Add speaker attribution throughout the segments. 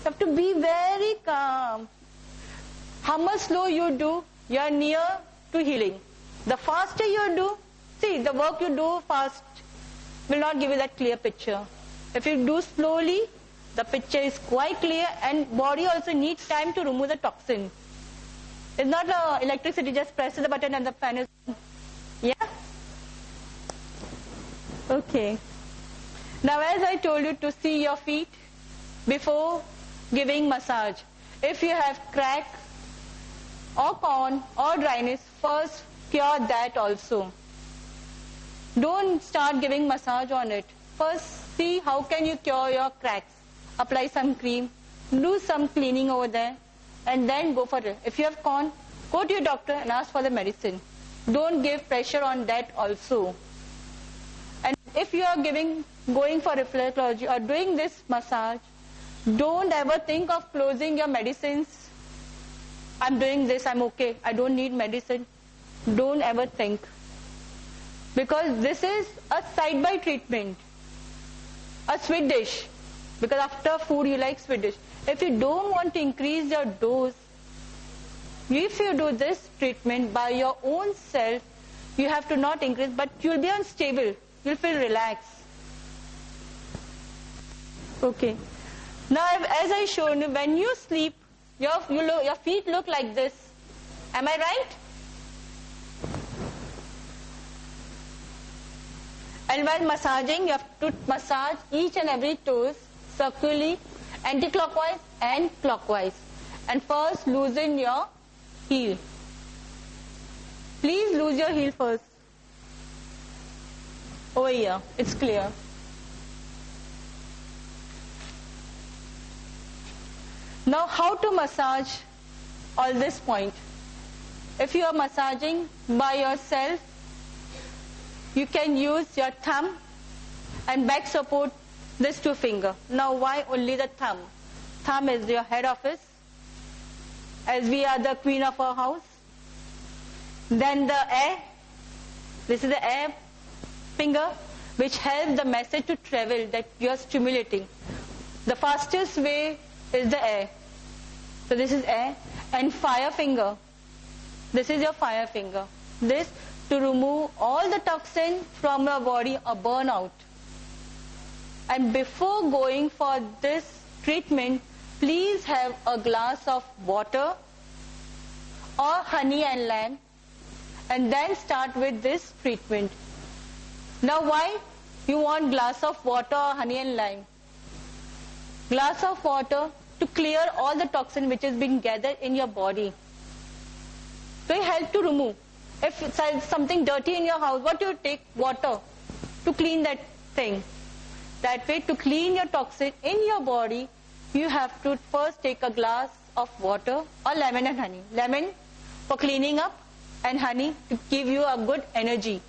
Speaker 1: You have to be very calm. How much slow you do, you are near to healing. The faster you do, see, the work you do fast will not give you that clear picture. If you do slowly, the picture is quite clear, and body also needs time to remove the toxin. It's not electricity, just press the button and the fan is on. Yeah? Okay. Now as I told you to see your feet before giving massage. If you have crack or corn or dryness, first cure that also. Don't start giving massage on it. First see how can you cure your cracks. Apply some cream, do some cleaning over there, and then go for it. If you have corn, go to your doctor and ask for the medicine. Don't give pressure on that also. And if you are going for reflexology or doing this massage, don't ever think of closing your medicines. I'm doing this, I'm okay, I don't need medicine. Don't ever think. Because this is a side-by treatment. A sweet dish. Because after food you like sweet dish. If you don't want to increase your dose, if you do this treatment by your own self, you have to not increase, but you'll be unstable. You'll feel relaxed. Okay. Now, as I showed you, when you sleep, your feet look like this. Am I right? And while massaging, you have to massage each and every toes circularly, anti-clockwise and clockwise. And first, loosen your heel. Please lose your heel first. Over here, it's clear. Now, how to massage all this point? If you are massaging by yourself, you can use your thumb and back support this two finger. Now, why only the thumb? Thumb is your head office, as we are the queen of our house. Then the air, this is the air finger, which helps the message to travel that you are stimulating. The fastest way is the air. So this is air. And fire finger. This is your fire finger. This to remove all the toxin from your body or burn out. And before going for this treatment, please have a glass of water or honey and lime, and then start with this treatment. Now why you want glass of water or honey and lime? Glass of water to clear all the toxin which has been gathered in your body. So it helps to remove. If it's something dirty in your house, what do you take? Water to clean that thing. That way, to clean your toxin in your body, you have to first take a glass of water or lemon and honey. Lemon for cleaning up and honey to give you a good energy.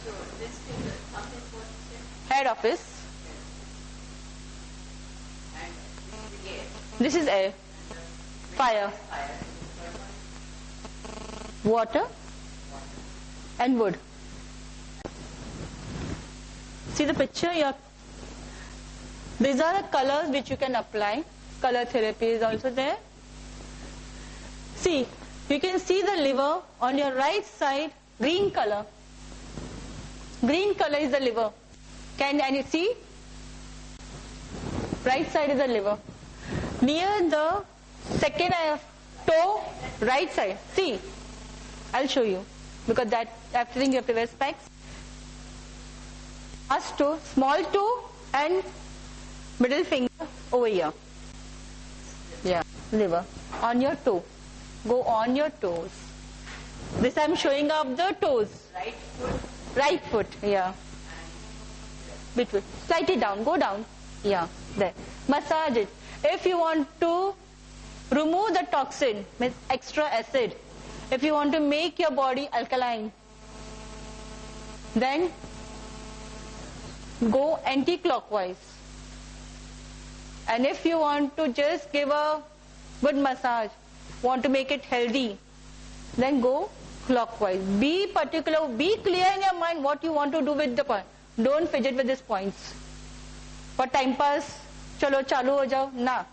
Speaker 2: So this finger, thumb is what you said?
Speaker 1: Head office.
Speaker 2: And this is the air.
Speaker 1: This is air. Fire.
Speaker 2: Fire.
Speaker 1: Water and wood. See the picture here? These are the colors which you can apply. Color therapy is also there. See, you can see the liver on your right side, green color. Green color is the liver. Can you see? Right side is the liver. Near the second toe, right side. See, I'll show you. Because that, after you have to wear specs. Last toe, small toe and middle finger over here. Yeah, liver. On your toe. Go on your toes. This I'm showing up the toes.
Speaker 2: Right foot.
Speaker 1: Right foot, yeah. Between. Slightly down, go down. Yeah, there. Massage it. If you want to remove the toxin, means extra acid, if you want to make your body alkaline, then go anti-clockwise. And if you want to just give a good massage, want to make it healthy, then go clockwise. Be particular, be clear in your mind what you want to do with the point. Don't fidget with these points. For time pass, चलो चालू हो जाओ. ना.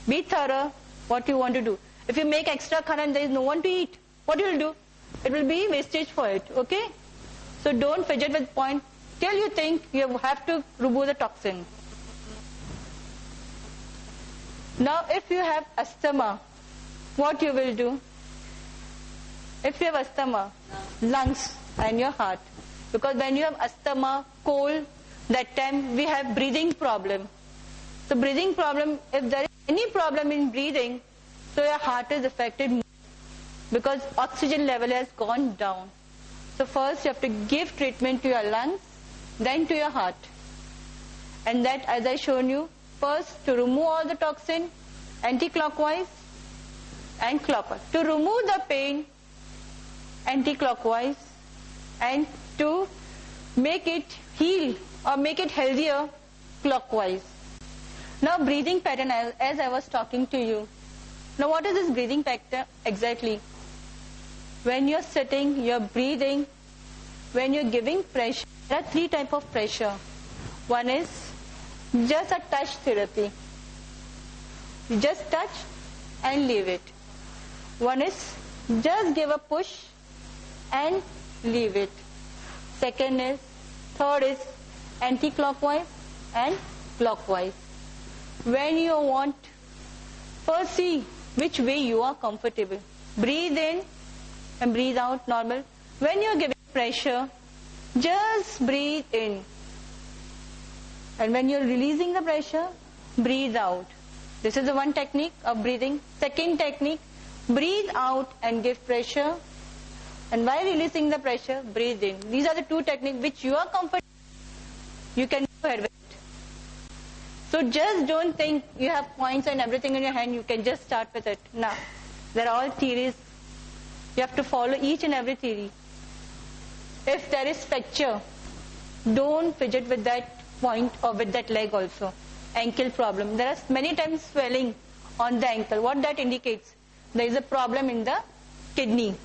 Speaker 1: Be thorough what you want to do. If you make extra khana and there is no one to eat, what you will do? It will be wastage for it. Okay? So don't fidget with point till you think you have to remove the toxin. Now if you have asthma, what you will do? If you have asthma, lungs and your heart. Because when you have asthma, cold, that time we have breathing problem. So breathing problem, if there is any problem in breathing, so your heart is affected more because oxygen level has gone down. So first you have to give treatment to your lungs, then to your heart. And that, as I shown you, first to remove all the toxin, anti-clockwise and clockwise. To remove the pain, anti-clockwise, and to make it heal or make it healthier, clockwise. Now breathing pattern, as I was talking to you. Now what is this breathing pattern exactly? When you're sitting, you're breathing. When you're giving pressure, there are 3 types of pressure. One is just a touch therapy. You just touch and leave it. One is just give a push and leave it. Third is anti-clockwise and clockwise. When you want, first see which way you are comfortable. Breathe in and breathe out normal. When you are giving pressure, just breathe in. And when you are releasing the pressure, breathe out. This is the one technique of breathing. Second technique, breathe out and give pressure. And while releasing the pressure, breathe in. These are the 2 techniques which you are comfortable. You can go ahead with it. So just don't think you have points and everything in your hand, you can just start with it. No. They're all theories. You have to follow each and every theory. If there is fracture, don't fidget with that point or with that leg also. Ankle problem. There are many times swelling on the ankle. What that indicates? There is a problem in the kidney.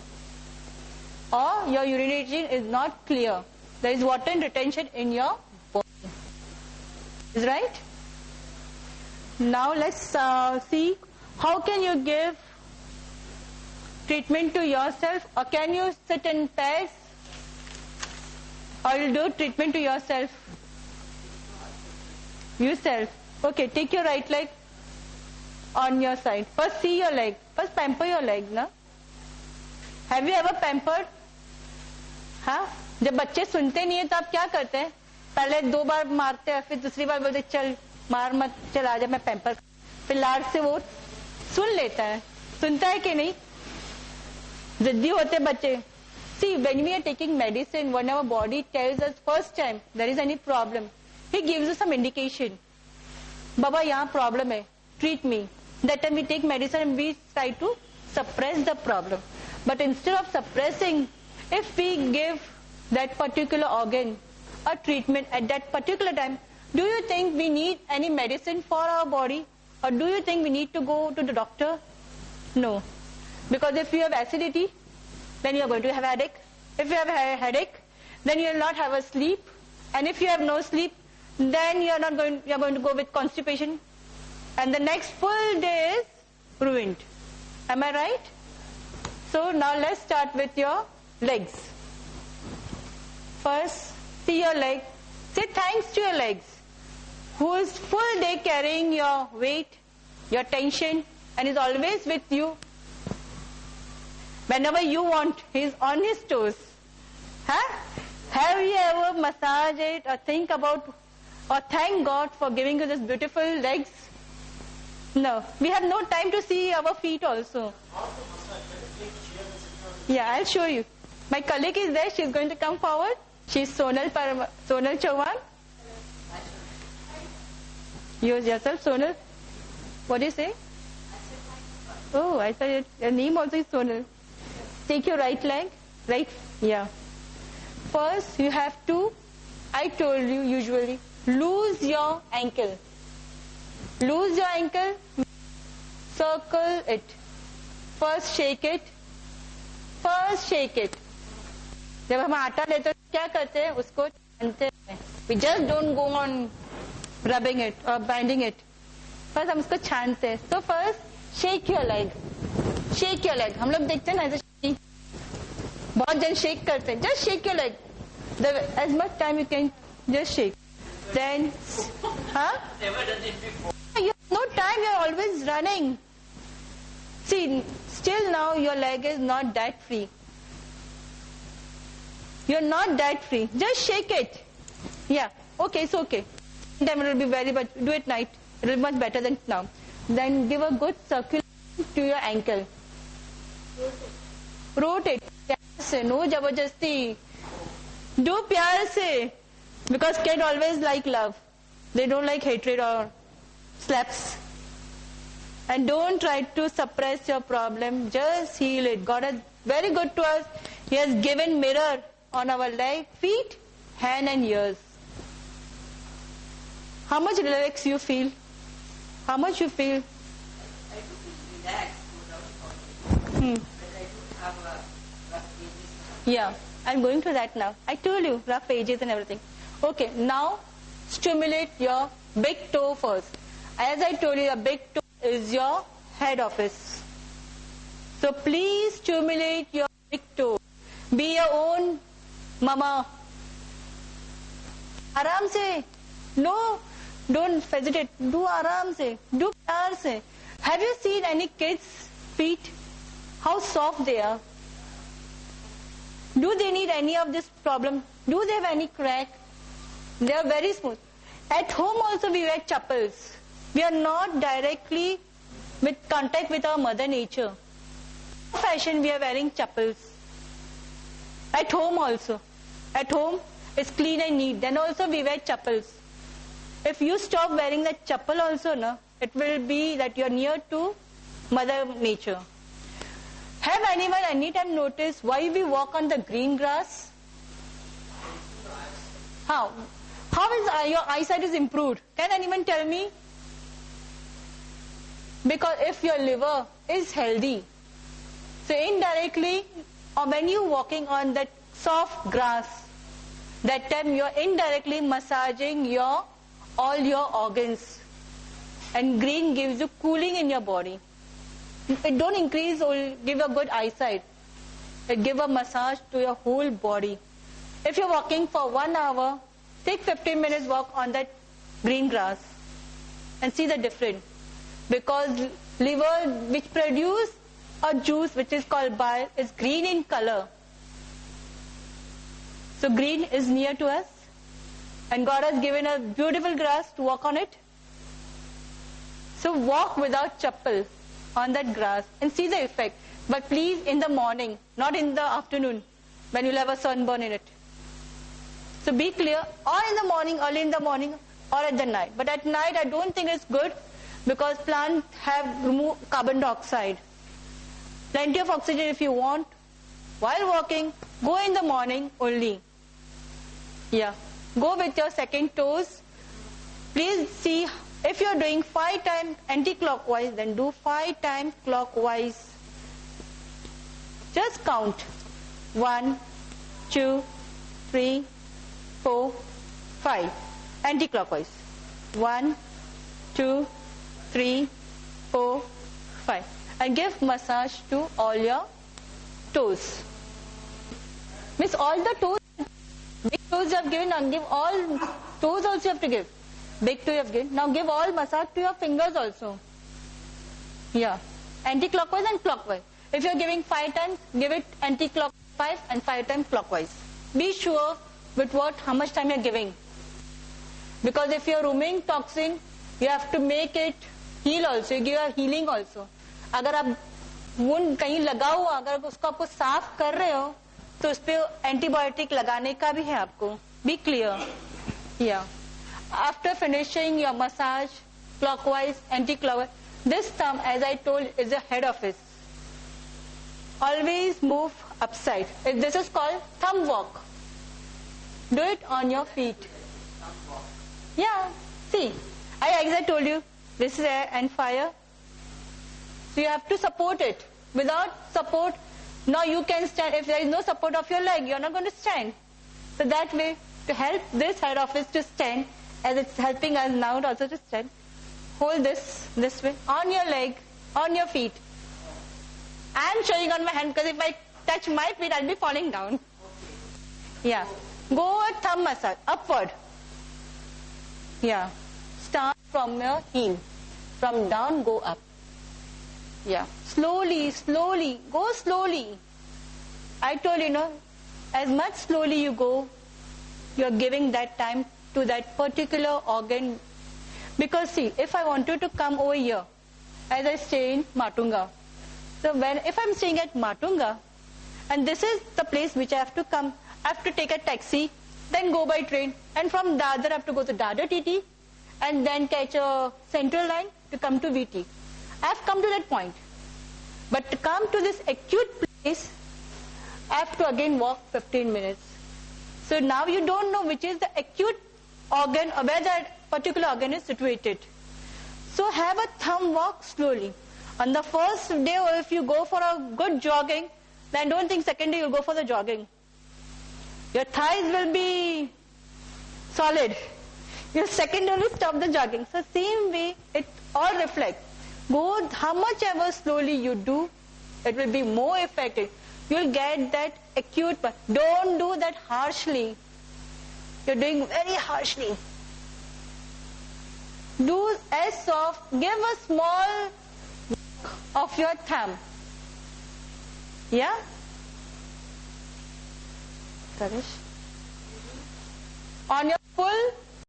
Speaker 1: Or your urination is not clear. There is water retention in your body. Is right? Now let's see how can you give treatment to yourself, or can you sit in pairs, or you'll do treatment to yourself. Okay, take your right leg on your side. First see your leg. First pamper your leg, na? Have you ever pampered? हाँ, जब बच्चे सुनते नहीं है तो आप क्या करते हैं? पहले 2 बार मारते हैं, फिर दूसरी बार बोलते चल मार मत, चल आजा मैं पैम्पर. फिर लाड से वो सुन लेता है. सुनता है कि नहीं? जिद्दी होते बच्चे. See, when we are taking medicine, when our body tells us first time there is any problem, he gives us some indication. Baba, यहाँ problem है, treat me. That time we take medicine and we try to suppress the problem. But instead of suppressing, if we give that particular organ a treatment at that particular time, do you think we need any medicine for our body? Or do you think we need to go to the doctor? No. Because if you have acidity, then you are going to have headache. If you have a headache, then you will not have a sleep. And if you have no sleep, then you are going to go with constipation. And the next full day is ruined. Am I right? So now let's start with your legs. First, see your leg. Say thanks to your legs, who is full day carrying your weight, your tension, and is always with you. Whenever you want, he is on his toes. Huh? Have you ever massaged it or think about or thank God for giving you this beautiful legs? No. We have no time to see our feet also. Yeah, I'll show you. My colleague is there. She's going to come forward. She's Sonal Chauhan. Use yourself, Sonal. What do you say? Oh, I said your name also is Sonal. Take your right leg. Right? Yeah. First, you have to, I told you usually, lose your ankle. Lose your ankle. Circle it. First shake it. First shake it. जब हम आटा लेते हैं क्या करते हैं उसको छानते हैं. We just don't go on rubbing it or binding it. First हम उसको छानते हैं. So first shake your leg. Shake your leg. हम लोग देखते हैं ना ऐसे बहुत जन शेक करते हैं. Just shake your leg. As much time you can just shake. Then, huh?
Speaker 2: Never done it before.
Speaker 1: You have no time. You are always running. See, still now your leg is not that free. You're not that free. Just shake it. Yeah. Okay, it's okay. Then it will be very much. Do it night. It will be much better than now. Then give a good circulation to your ankle. Rotate. प्यार से, no जबरदस्ती. Do प्यार से. Because kids always like love. They don't like hatred or slaps. And don't try to suppress your problem. Just heal it. God is very good to us. He has given mirror on our leg, feet, hand and ears. How much relaxed you feel? How much you feel?
Speaker 2: I do feel relaxed without talking. But I do have a rough edges.
Speaker 1: Yeah, I'm going to that now. I told you, rough edges and everything. Okay, now stimulate your big toe first. As I told you, your big toe is your head office. So please stimulate your big toe. Be your own mama. आराम से. No, don't hesitate. Do आराम से. Do प्यार से. Have you seen any kids' feet? How soft they are. Do they need any of this problem? Do they have any crack? They are very smooth. At home also we wear chappals. We are not directly with contact with our mother nature. Fashion we are wearing chappals. At home also. At home it's clean and neat. Then also we wear chappals. If you stop wearing that chappal also, no, it will be that you are near to mother nature. Have anyone anytime noticed why we walk on the green grass? How? How is your eyesight is improved? Can anyone tell me? Because if your liver is healthy, so indirectly, or when you walking on that soft grass, that time you are indirectly massaging your all your organs, and green gives you cooling in your body. It don't increase or give a good eyesight. It give a massage to your whole body. If you're walking for 1 hour, take 15 minutes walk on that green grass and see the difference. Because liver which produce a juice which is called bile is green in color. So green is near to us and God has given a beautiful grass to walk on it. So walk without chappal on that grass and see the effect. But please in the morning, not in the afternoon when you'll have a sunburn in it. So be clear, or in the morning, early in the morning, or at the night. But at night I don't think it's good because plants have removed carbon dioxide. Plenty of oxygen if you want. While walking, go in the morning only. Yeah. Go with your second toes. Please see, if you're doing 5 times anti-clockwise, then do 5 times clockwise. Just count. 1, 2, 3, 4, 5. Anti-clockwise. 1, 2, 3, 4, 5. And give massage to all your toes. Means all the toes. Big toes you have given, now give all toes also you have to give. Big toe you have given. Now give all massage to your fingers also. Yeah. Anti-clockwise and clockwise. If you are giving 5 times, give it anti-clockwise 5 and 5 times clockwise. Be sure with how much time you are giving. Because if you are removing toxin, you have to make it heal also. You give a healing also. अगर आप wound कहीं लगा हुआ, अगर उसको आपको साफ कर रहे हो, तो उस पे एंटीबायोटिक लगाने का भी है आपको. Be clear. Yeah. After finishing your massage, clockwise, anti-clockwise, this thumb, as I told, is the head office. Always move upside. This is called thumb walk. Do it on your feet. Yeah. See, as I told you, this is air and fire. So you have to support it. Without support, now you can stand. If there is no support of your leg, you are not going to stand. So that way, to help this head office to stand, as it's helping us now also to stand, hold this way, on your leg, on your feet. I am showing on my hand because if I touch my feet, I'll be falling down. Yeah. Go a thumb massage, upward. Yeah. Start from your heel. From down, go up. Yeah. Slowly, slowly. Go slowly. I told you, as much slowly you go, you're giving that time to that particular organ. Because see, if I wanted to come over here, as I stay in Matunga, so if I'm staying at Matunga, and this is the place which I have to come, I have to take a taxi, then go by train, and from Dadar I have to go to Dadar TT, and then catch a central line to come to VT. I have come to that point. But to come to this acute place, I have to again walk 15 minutes. So now you don't know which is the acute organ or where that particular organ is situated. So have a thumb walk slowly. On the first day, or if you go for a good jogging, then don't think second day you'll go for the jogging. Your thighs will be solid. Your second day will stop the jogging. So same way, it all reflects. Go how much ever slowly you do, it will be more effective. You'll get that acute, but don't do that harshly. You're doing very harshly. Do as soft, give a small of your thumb. Yeah? Kavish? On your full